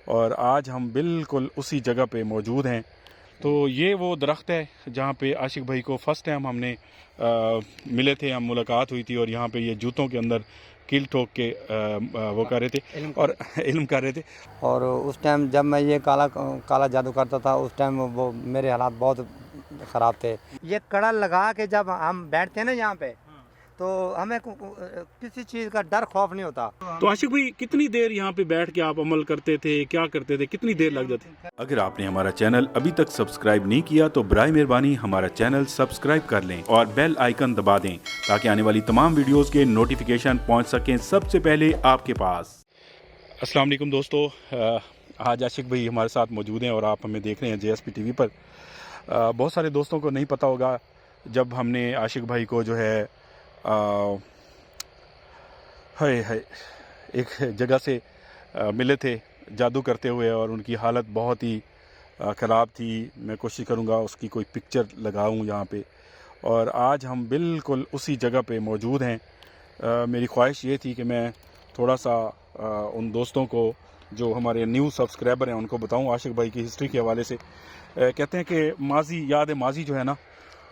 और आज हम बिल्कुल उसी जगह पे मौजूद हैं। तो ये वो दरख्त है जहाँ पे आशिक भाई को फर्स्ट टाइम हमने मिले थे, हम मुलाकात हुई थी और यहाँ पे ये जूतों के अंदर कील ठोक के वो कर रहे थे और इल्म कर रहे थे। और उस टाइम जब मैं ये काला काला जादू करता था, उस टाइम वो मेरे हालात बहुत ख़राब थे। ये कड़ा लगा के जब हम बैठते हैं ना यहाँ पे, तो हमें किसी चीज़ का डर खौफ नहीं होता। तो आशिक भाई कितनी देर यहाँ पे बैठ के आप अमल करते थे, क्या करते थे, कितनी देर लग जाती? अगर आपने हमारा चैनल अभी तक सब्सक्राइब नहीं किया तो बराए मेहरबानी हमारा चैनल सब्सक्राइब कर लें और बेल आइकन दबा दें ताकि आने वाली तमाम वीडियोस के नोटिफिकेशन पहुँच सकें सबसे पहले आपके पास। अस्सलाम वालेकुम दोस्तों, आज आशिक भाई हमारे साथ मौजूद हैं और आप हमें देख रहे हैं JSP टीवी पर। बहुत सारे दोस्तों को नहीं पता होगा, जब हमने आशिक भाई को जो है एक जगह से मिले थे जादू करते हुए और उनकी हालत बहुत ही ख़राब थी। मैं कोशिश करूँगा उसकी कोई पिक्चर लगाऊँ यहाँ पे, और आज हम बिल्कुल उसी जगह पे मौजूद हैं। मेरी ख्वाहिश ये थी कि मैं थोड़ा सा उन दोस्तों को जो हमारे न्यू सब्सक्राइबर हैं उनको बताऊँ आशिक भाई की हिस्ट्री के हवाले से। कहते हैं कि माजी याद माजी जो है ना,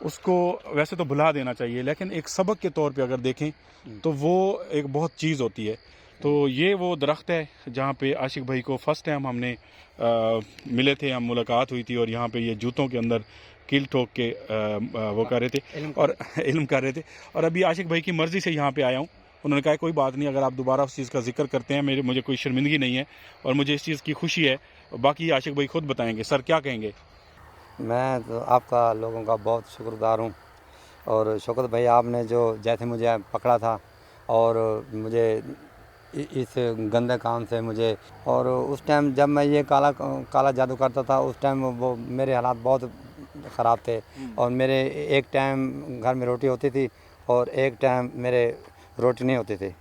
उसको वैसे तो भुला देना चाहिए, लेकिन एक सबक के तौर पे अगर देखें तो वो एक बहुत चीज़ होती है। तो ये वो दरख्त है जहाँ पे आशिक भाई को फर्स्ट टाइम हमने मिले थे, हम मुलाकात हुई थी और यहाँ पे ये जूतों के अंदर कील ठोक के वो कर रहे थे और इल्म कर रहे थे। और अभी आशिक भाई की मर्ज़ी से यहाँ पे आया हूँ। उन्होंने कहा कोई बात नहीं, अगर आप दोबारा उस चीज़ का जिक्र करते हैं मुझे कोई शर्मिंदगी नहीं है और मुझे इस चीज़ की खुशी है। बाकी आशिक भाई खुद बताएंगे। सर क्या कहेंगे? मैं तो आपका लोगों का बहुत शुक्रगुज़ार हूँ। और शौकत भाई, आपने जो जैसे मुझे पकड़ा था और मुझे इस गंदे काम से मुझे, और उस टाइम जब मैं ये काला जादू करता था, उस टाइम वो मेरे हालात बहुत ख़राब थे। और मेरे एक टाइम घर में रोटी होती थी और एक टाइम मेरे रोटी नहीं होती थी।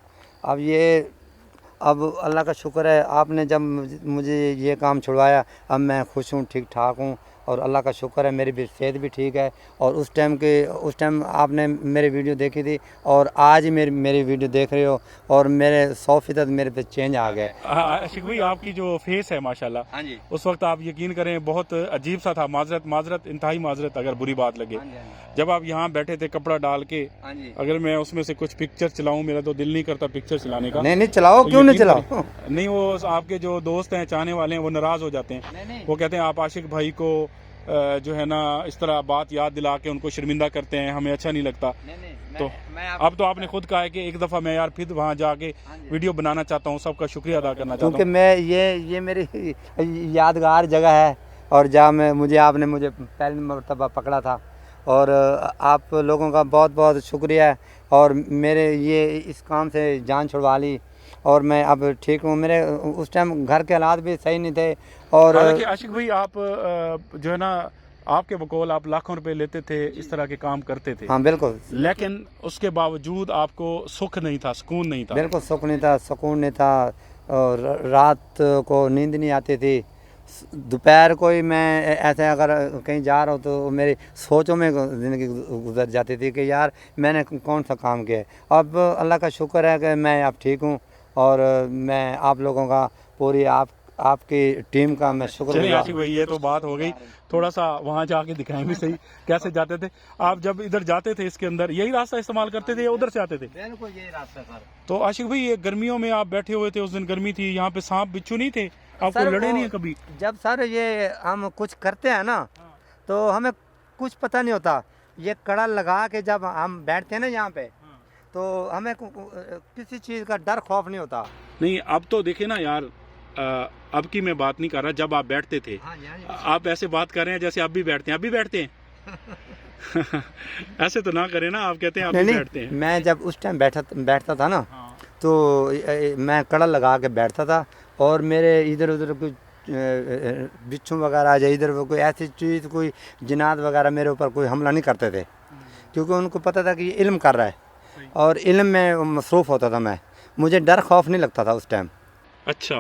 अब अल्लाह का शुक्र है, आपने जब मुझे ये काम छुड़वाया, अब मैं खुश हूँ, ठीक ठाक हूँ और अल्लाह का शुक्र है मेरी भी सेहत भी ठीक है। और उस टाइम आपने मेरी वीडियो देखी थी और आज मेरी वीडियो देख रहे हो और मेरे 100% मेरे पे चेंज आ गए। आशिक भाई आपकी जो फेस है माशाल्लाह, हाँ जी, उस वक्त आप यकीन करें बहुत अजीब सा था। माजरत इंतहाई माजरत अगर बुरी बात लगे। हाँ जी, जब आप यहाँ बैठे थे कपड़ा डाल के, हाँ जी। अगर मैं उसमें से कुछ पिक्चर चलाऊं, मेरा तो दिल नहीं करता पिक्चर चलाने का। नहीं चलाओ, तो क्यों नहीं यकीन चलाओ? करें, नहीं वो आपके जो दोस्त हैं, चाहने वाले हैं, वो नाराज हो जाते हैं। नहीं। वो कहते हैं आप आशिक भाई को जो है ना इस तरह बात याद दिला के उनको शर्मिंदा करते हैं, हमें अच्छा नहीं लगता। तो अब तो आपने खुद कहा है कि एक दफ़ा मैं यार फिर वहाँ जाके वीडियो बनाना चाहता हूँ, सबका शुक्रिया अदा करना चाहता हूँ। क्योंकि मैं ये मेरी यादगार जगह है और जहाँ आपने मुझे पहली मरतबा पकड़ा था। और आप लोगों का बहुत बहुत शुक्रिया है और मेरे ये इस काम से जान छुड़वा ली और मैं अब ठीक हूँ। मेरे उस टाइम घर के हालात भी सही नहीं थे। और आशिक भाई आप जो है ना, आपके बकौल आप लाखों रुपए लेते थे, इस तरह के काम करते थे। हाँ बिल्कुल, लेकिन उसके बावजूद आपको सुख नहीं था, सुकून नहीं था। बिल्कुल सुख नहीं था, सुकून नहीं था। और रात को नींद नहीं आती थी। दोपहर को ही मैं ऐसे अगर कहीं जा रहा हूँ तो मेरी सोचों में ज़िंदगी गुजर जाती थी कि यार मैंने कौन सा काम किया है। अब अल्लाह का शुक्र है कि मैं अब ठीक हूँ और मैं आप लोगों का पूरी आपकी टीम का मैं शुक्र। आशिक भाई ये तो बात हो गई, थोड़ा सा वहाँ जाके दिखाएं भी सही कैसे जाते थे आप। जब इधर जाते थे इसके अंदर यही रास्ता इस्तेमाल करते थे या उधर से आते थे? बिल्कुल यही रास्ता सर। तो आशिक भाई ये गर्मियों में आप बैठे हुए थे, उस दिन गर्मी थी, यहाँ पे सांप बिच्छू नहीं थे? आपको लड़े नहीं है कभी? जब सर ये हम कुछ करते हैं ना, तो हमें कुछ पता नहीं होता। ये कड़ा लगा के जब हम बैठते हैं ना यहाँ पे, तो हमें किसी चीज़ का डर खौफ नहीं होता। नहीं अब तो देखे ना यार, अब की मैं बात नहीं कर रहा, जब आप बैठते थे। आप ऐसे बात कर रहे हैं जैसे आप भी बैठते हैं। आप भी बैठते हैं? ऐसे तो ना करें ना, आप कहते हैं आप भी बैठते हैं। मैं जब उस टाइम बैठता था ना, तो मैं कड़ा लगा के बैठता था और मेरे इधर उधर कुछ बिच्छू वगैरह या इधर कोई ऐसी चीज़, कोई जिनात वगैरह मेरे ऊपर कोई हमला नहीं करते थे, क्योंकि उनको पता था कि ये इल्म कर रहा है और इल्म में मसरूफ़ होता था मैं। मुझे डर खौफ नहीं लगता था उस टाइम। अच्छा,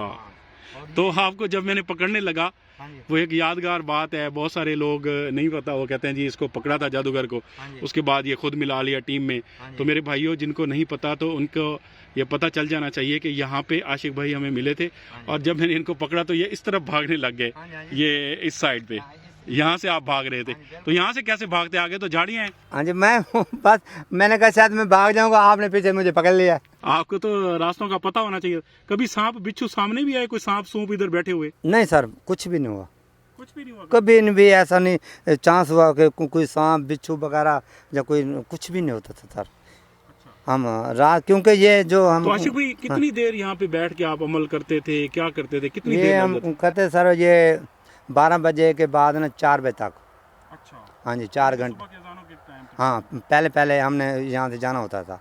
तो आपको जब मैंने पकड़ने लगा, हाँ जी, वो एक यादगार बात है। बहुत सारे लोग नहीं पता, वो कहते हैं जी इसको पकड़ा था जादूगर को, हाँ जी, उसके बाद ये खुद मिला लिया टीम में। हाँ तो जी, मेरे भाइयों जिनको नहीं पता तो उनको ये पता चल जाना चाहिए कि यहाँ पे आशिक भाई हमें मिले थे, हाँ जी, और जब मैंने इनको पकड़ा तो ये इस तरफ भागने लग गए, हाँ जी, हाँ जी, ये इस साइड पे। हाँ, यहाँ से आप भाग रहे थे, हाँ जी, तो यहाँ से कैसे भागते आगे? तो झाड़ियाँ हैं। हाँ जी, मैं बस मैंने कहा शायद मैं भाग जाऊंगा, आपने पीछे मुझे पकड़ लिया। आपको तो रास्तों का पता होना चाहिए। कभी सांप बिच्छू सामने भी आए, कोई सांप सूप इधर बैठे हुए? नहीं सर, कुछ भी नहीं हुआ, कुछ भी नहीं हुआ। कभी भी ऐसा नहीं चांस हुआ कि कोई सांप बिच्छू वगैरह या कोई कुछ भी नहीं होता था सर। हम रात, क्योंकि ये जो हम तो आशिक भाई कितनी देर यहाँ पे बैठ के आप अमल करते थे, क्या करते थे, कितनी ये देर हम लगती? करते सर, ये 12 बजे के बाद ना 4 बजे तक। अच्छा, हाँ जी, 4 घंटे। सुबह के अज़ानों के टाइम पे? हाँ, पहले पहले हमने यहाँ से जाना होता था।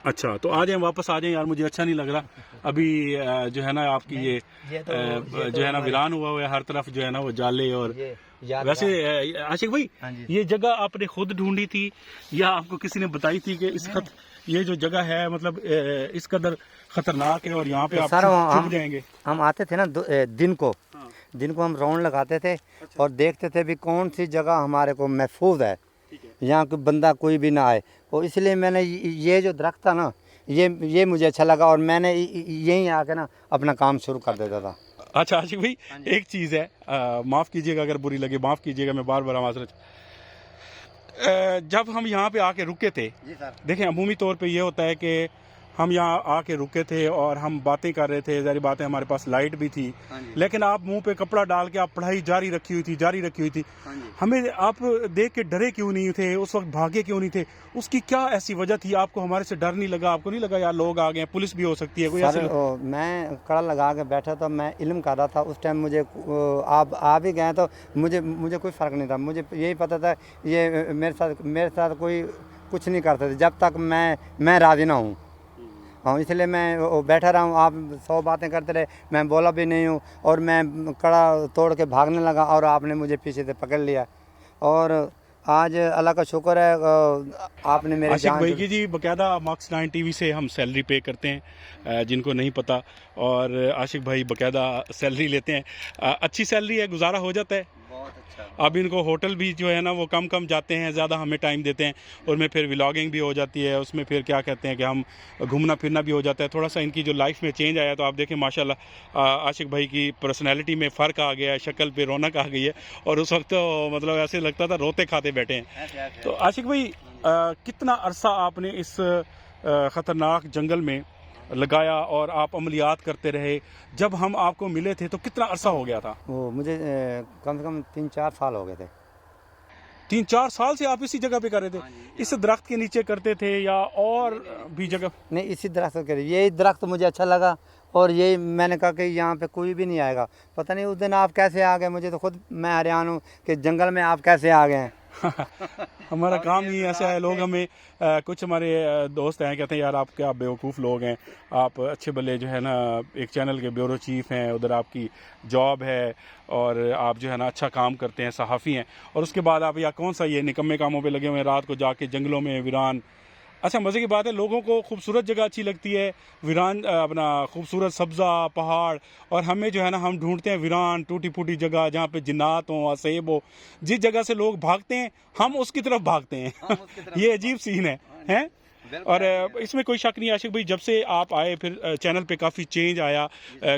अच्छा, तो आ जाए, वापस आ जाए यार, मुझे अच्छा नहीं लग रहा अभी। जो है ना आपकी ये जो है ना वीरान हुआ है हर तरफ, जो है ना वो जाले। और वैसे आशिक भाई, हाँ जी, ये जगह आपने खुद ढूंढी थी या आपको किसी ने बताई थी कि ये जो जगह है मतलब इस कदर खतरनाक है और यहाँ पे तो आप सर छुप जाएंगे? हम आते थे ना दिन को, हाँ। दिन को हम राउंड लगाते थे अच्छा। और देखते थे भी कौन सी जगह हमारे को महफूज है, ठीक है। यहाँ कोई बंदा कोई भी ना आए। और इसलिए मैंने ये जो दरख्त था ना, ये मुझे अच्छा लगा और मैंने यहीं आके ना अपना काम शुरू कर देता था। अच्छा आशिक भाई, एक चीज़ है, माफ़ कीजिएगा अगर बुरी लगे, माफ़ कीजिएगा, मैं बार बार माजरत। जब हम यहाँ पे आके रुके थे, जी सर, देखें अमूमी तौर पे ये होता है कि हम यहाँ आके रुके थे और हम बातें कर रहे थे, ज़ाहिर बात है हमारे पास लाइट भी थी, हाँ जी, लेकिन आप मुंह पे कपड़ा डाल के आप पढ़ाई जारी रखी हुई थी। हाँ जी। हमें आप देख के डरे क्यों नहीं थे उस वक्त, भागे क्यों नहीं थे? उसकी क्या ऐसी वजह थी? आपको हमारे से डर नहीं लगा? आपको नहीं लगा यार लोग आ गए, पुलिस भी हो सकती है कोई सर ऐसे? मैं कड़ा लगा के बैठा था, मैं इल्म कर रहा था उस टाइम। मुझे आप आ भी गए तो मुझे कोई फ़र्क नहीं था। मुझे यही पता था ये मेरे साथ कोई कुछ नहीं कर सकते जब तक मैं राज़ी ना हूँ। हाँ, इसलिए मैं बैठा रहा हूँ। आप 100 बातें करते रहे, मैं बोला भी नहीं हूँ और मैं कड़ा तोड़ के भागने लगा और आपने मुझे पीछे से पकड़ लिया। और आज अल्लाह का शुक्र है, आपने मेरी आशिक जान भाई की जी बकायदा मार्क्स 9 टीवी से हम सैलरी पे करते हैं, जिनको नहीं पता। और आशिक भाई बकायदा सैलरी लेते हैं, अच्छी सैलरी है, गुजारा हो जाता है। बहुत अच्छा। अब इनको होटल भी जो है ना वो कम जाते हैं, ज़्यादा हमें टाइम देते हैं, और में फिर व्लॉगिंग भी हो जाती है, उसमें फिर क्या कहते हैं कि हम घूमना फिरना भी हो जाता है। थोड़ा सा इनकी जो लाइफ में चेंज आया, तो आप देखें माशाल्लाह आशिक भाई की पर्सनैलिटी में फ़र्क आ गया है, शक्ल पे रौनक आ गई है, और उस वक्त तो मतलब ऐसे लगता था रोते खाते बैठे हैं। तो आशिक भाई कितना अरसा आपने इस ख़तरनाक जंगल में लगाया और आप अमलियात करते रहे? जब हम आपको मिले थे तो कितना अरसा हो गया था? वो मुझे कम से कम 3-4 साल हो गए थे। 3-4 साल से आप इसी जगह पे कर रहे थे? इस दरख्त के नीचे करते थे या और भी जगह? नहीं, इसी दरख्त के, यही दरख्त मुझे अच्छा लगा और यही मैंने कहा कि यहाँ पे कोई भी नहीं आएगा। पता नहीं उस दिन आप कैसे आ गए, मुझे तो खुद मैं हैरान हूँ कि जंगल में आप कैसे आ गए हैं। हमारा काम ही ऐसा है, लोग हमें कुछ हमारे दोस्त हैं, कहते हैं यार आप क्या बेवकूफ़ लोग हैं, आप अच्छे भले जो है ना एक चैनल के ब्यूरो चीफ़ हैं, उधर आपकी जॉब है और आप जो है ना अच्छा काम करते हैं, सहाफ़ी हैं, और उसके बाद आप या कौन सा ये निकम्मे कामों पे लगे हुए हैं, रात को जाके जंगलों में वीरान। अच्छा मज़े की बात है, लोगों को खूबसूरत जगह अच्छी लगती है, वीरान अपना खूबसूरत सब्ज़ा पहाड़, और हमें जो है ना हम ढूंढते हैं वीरान टूटी फूटी जगह जहाँ पे जिन्नात हो, असेब हो। जिस जगह से लोग भागते हैं हम उसकी तरफ भागते हैं। ये अजीब सीन है? और इसमें कोई शक नहीं आशिक भाई, जब से आप आए फिर चैनल पे काफ़ी चेंज आया,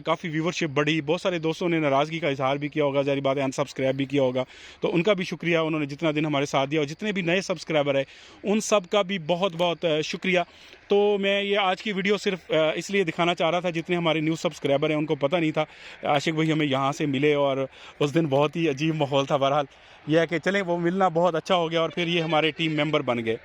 काफ़ी व्यूवरशिप बढ़ी, बहुत सारे दोस्तों ने नाराज़गी का इजहार भी किया होगा, ज़ाहिर बात है अनसब्सक्राइब भी किया होगा, तो उनका भी शुक्रिया, उन्होंने जितना दिन हमारे साथ दिया, और जितने भी नए सब्सक्राइबर है उन सब का भी बहुत बहुत शुक्रिया। तो मैं ये आज की वीडियो सिर्फ इसलिए दिखाना चाह रहा था, जितने हमारे न्यू सब्सक्राइबर हैं उनको पता नहीं था, आशिक भाई हमें यहाँ से मिले और उस दिन बहुत ही अजीब माहौल था। बहरहाल यह है कि चलें, वो मिलना बहुत अच्छा हो गया और फिर ये हमारे टीम मेंबर बन गए।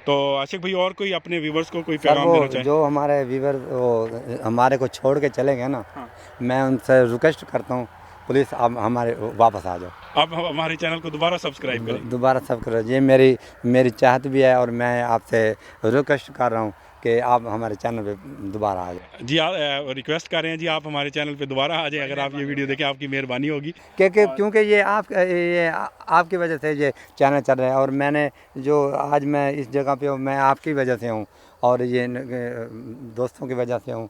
तो आशिक भाई और कोई अपने व्यूवर्स को कोई पैगाम देना चाहें? जो हमारे व्यूवर हमारे को छोड़ के चले गए ना, हाँ। मैं उनसे रिक्वेस्ट करता हूँ, प्लीज़ आप हमारे वापस आ जाओ, आप हमारे चैनल को दोबारा सब्सक्राइब करें। दोबारा सब करो। ये मेरी चाहत भी है और मैं आपसे रिक्वेस्ट कर रहा हूँ कि आप हमारे चैनल पे दोबारा आ जाए। जी आप रिक्वेस्ट कर रहे हैं जी, आप हमारे चैनल पे दोबारा आ जाएं, अगर आप ये वीडियो देखें आपकी मेहरबानी होगी। क्योंकि ये आपकी वजह से ये चैनल चल रहा है और मैंने जो आज मैं इस जगह पे हूँ, मैं आपकी वजह से हूँ। और ये दोस्तों की वजह से हूँ।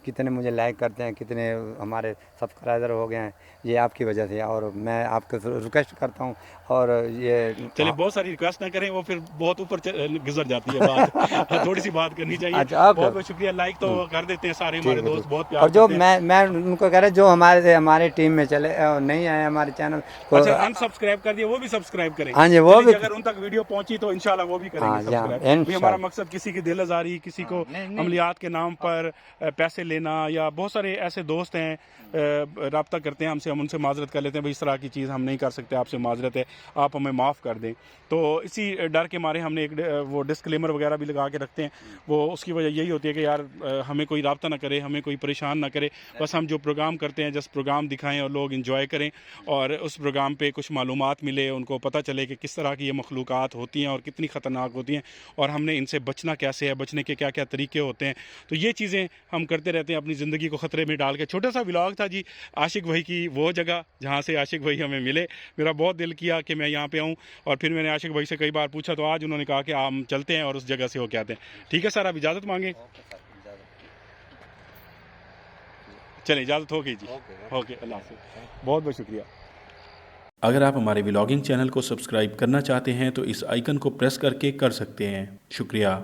कितने मुझे लाइक करते हैं, कितने हमारे सब्सक्राइबर हो गए हैं, ये आपकी वजह से। और मैं आपको रिक्वेस्ट करता हूँ। और ये चलिए, बहुत सारी रिक्वेस्ट ना करें, वो फिर बहुत ऊपर गुजर जाती है बात। थोड़ी सी बात करनी चाहिए। अच्छा, आप बहुत बहुत शुक्रिया। लाइक तो कर देते हैं सारे ठीक हमारे है, दोस्त, ठीक। बहुत प्यार और जो करते हैं। मैं उनको कह रहा जो हमारी टीम में चले नहीं आए हमारे चैनल को, अच्छा, अनसब्सक्राइब कर दिया, वो भी सब्सक्राइब करें। हाँ जी, वो चलिए, भी। अगर उन तक वीडियो पहुंची तो इंशाल्लाह वो भी करेंगे हाँ जी, हाँ, सब्सक्राइब। भाई, हमारा इंशाल्लाह। मकसद किसी की दिल आज़ारी, किसी को नहीं, नहीं। अमलियात के नाम पर पैसे लेना, या बहुत सारे ऐसे दोस्त हैं रब्ता करते हैं हमसे, हम उनसे माजरत कर लेते हैं, भाई इस तरह की चीज़ हम नहीं कर सकते, आपसे माजरत है, आप हमें माफ़ कर दें। तो इसी डर के मारे हमने एक वो डिस्क्लेमर वगैरह भी लगा के रखते हैं। वो उसकी वजह यही होती है कि यार हमें कोई रब्ता ना करे, हमें कोई परेशान ना करे, बस हम जो प्रोग्राम करते हैं जस्ट प्रोग्राम दिखाएं और लोग इंजॉय करें, और उस प्रोग्राम पे कुछ मालूमात मिले, उनको पता चले कि किस तरह की ये मखलूक़ात होती हैं और कितनी ख़तरनाक होती हैं, और हमने इनसे बचना कैसे है, बचने के क्या क्या तरीके होते हैं। तो ये चीज़ें हम करते रहते हैं, अपनी ज़िंदगी को ख़तरे में डाल के। छोटा सा व्लॉग था जी, आशिक भाई की वो जगह जहाँ से आशिक भाई हमें मिले। मेरा बहुत दिल किया कि मैं यहाँ पे आऊँ, और फिर मैंने आशिक भाई से कई बार पूछा, तो आज उन्होंने कहा कि हम चलते हैं और उस जगह से होके आते हैं। ठीक है सर, आप इजाज़त मांगे? चलें, इजाज़त हो गई जी। ओके, अल्लाह हाफ़िज़, बहुत बहुत शुक्रिया। अगर आप हमारे व्लॉगिंग चैनल को सब्सक्राइब करना चाहते हैं तो इस आइकन को प्रेस करके कर सकते हैं। शुक्रिया।